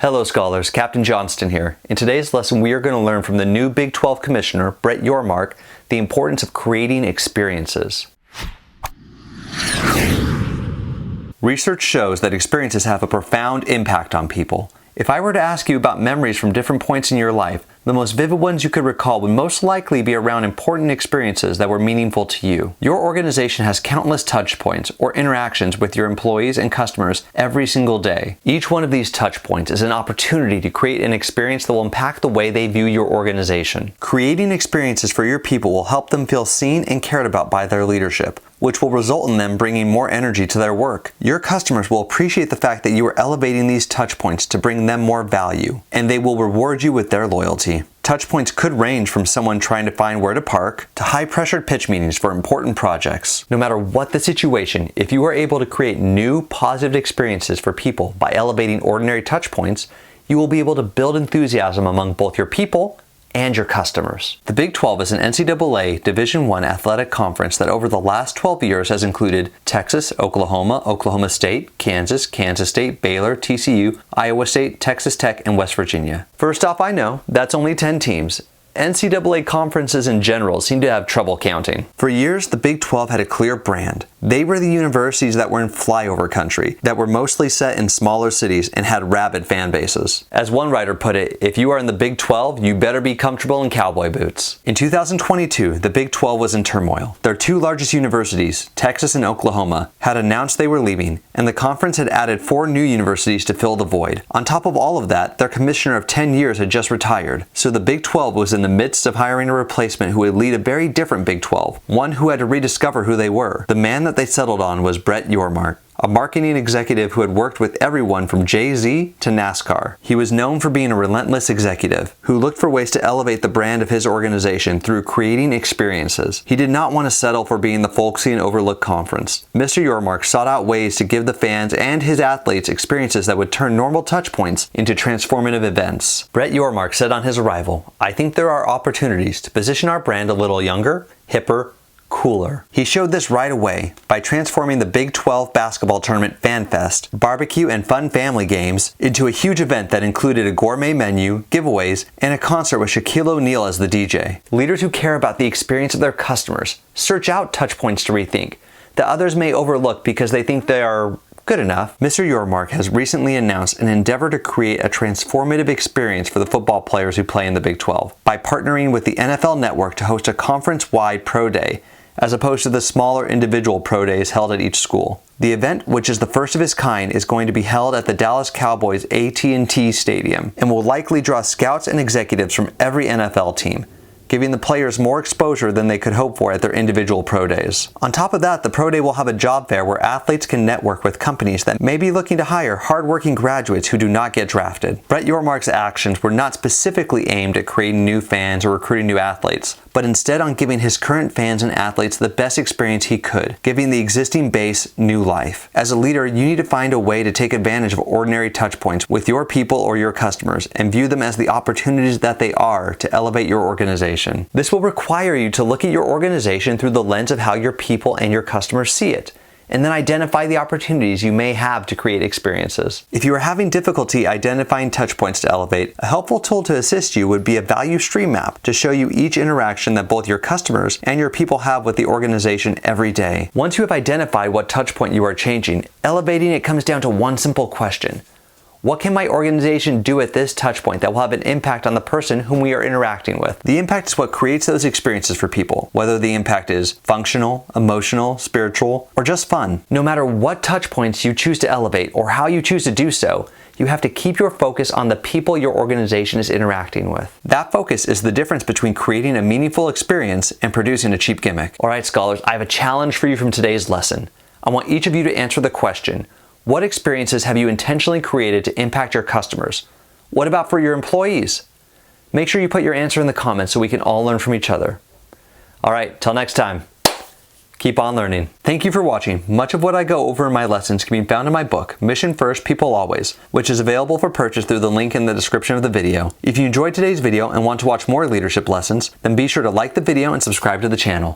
Hello scholars, Captain Johnston here. In today's lesson we are going to learn from the new Big 12 Commissioner, Brett Yormark, the importance of creating experiences. Research shows that experiences have a profound impact on people. If I were to ask you about memories from different points in your life, the most vivid ones you could recall would most likely be around important experiences that were meaningful to you. Your organization has countless touch points or interactions with your employees and customers every single day. Each one of these touch points is an opportunity to create an experience that will impact the way they view your organization. Creating experiences for your people will help them feel seen and cared about by their leadership, which will result in them bringing more energy to their work. Your customers will appreciate the fact that you are elevating these touch points to bring them more value, and they will reward you with their loyalty. Touch points could range from someone trying to find where to park to high-pressured pitch meetings for important projects. No matter what the situation, if you are able to create new, positive experiences for people by elevating ordinary touch points, you will be able to build enthusiasm among both your people and your customers. The Big 12 is an NCAA Division I athletic conference that over the last 12 years has included Texas, Oklahoma, Oklahoma State, Kansas, Kansas State, Baylor, TCU, Iowa State, Texas Tech, and West Virginia. First off, I know that's only 10 teams. NCAA conferences in general seem to have trouble counting. For years, the Big 12 had a clear brand. They were the universities that were in flyover country, that were mostly set in smaller cities and had rabid fan bases. As one writer put it, if you are in the Big 12, you better be comfortable in cowboy boots. In 2022, the Big 12 was in turmoil. Their two largest universities, Texas and Oklahoma, had announced they were leaving, and the conference had added 4 new universities to fill the void. On top of all of that, their commissioner of 10 years had just retired, so the Big 12 was in the midst of hiring a replacement who would lead a very different Big 12, one who had to rediscover who they were. The man that they settled on was Brett Yormark, a marketing executive who had worked with everyone from Jay-Z to NASCAR. He was known for being a relentless executive who looked for ways to elevate the brand of his organization through creating experiences. He did not want to settle for being the folksy and overlooked conference. Mr. Yormark sought out ways to give the fans and his athletes experiences that would turn normal touch points into transformative events. Brett Yormark said on his arrival, "I think there are opportunities to position our brand a little younger, hipper, cooler." He showed this right away by transforming the Big 12 basketball tournament Fan Fest, barbecue and fun family games into a huge event that included a gourmet menu, giveaways, and a concert with Shaquille O'Neal as the DJ. Leaders who care about the experience of their customers search out touch points to rethink that others may overlook because they think they are good enough. Mr. Yormark has recently announced an endeavor to create a transformative experience for the football players who play in the Big 12 by partnering with the NFL Network to host a conference-wide pro day, as opposed to the smaller individual pro days held at each school. The event, which is the first of its kind, is going to be held at the Dallas Cowboys AT&T Stadium and will likely draw scouts and executives from every NFL team, giving the players more exposure than they could hope for at their individual pro days. On top of that, the pro day will have a job fair where athletes can network with companies that may be looking to hire hardworking graduates who do not get drafted. Brett Yormark's actions were not specifically aimed at creating new fans or recruiting new athletes, but instead on giving his current fans and athletes the best experience he could, giving the existing base new life. As a leader, you need to find a way to take advantage of ordinary touch points with your people or your customers and view them as the opportunities that they are to elevate your organization. This will require you to look at your organization through the lens of how your people and your customers see it, and then identify the opportunities you may have to create experiences. If you are having difficulty identifying touch points to elevate, a helpful tool to assist you would be a value stream map to show you each interaction that both your customers and your people have with the organization every day. Once you have identified what touch point you are changing, elevating it comes down to one simple question. What can my organization do at this touch point that will have an impact on the person whom we are interacting with? The impact is what creates those experiences for people, whether the impact is functional, emotional, spiritual, or just fun. No matter what touch points you choose to elevate or how you choose to do so, you have to keep your focus on the people your organization is interacting with. That focus is the difference between creating a meaningful experience and producing a cheap gimmick. All right, scholars, I have a challenge for you from today's lesson. I want each of you to answer the question, what experiences have you intentionally created to impact your customers? What about for your employees? Make sure you put your answer in the comments so we can all learn from each other. All right, till next time, keep on learning. Thank you for watching. Much of what I go over in my lessons can be found in my book, Mission First, People Always, which is available for purchase through the link in the description of the video. If you enjoyed today's video and want to watch more leadership lessons, then be sure to like the video and subscribe to the channel.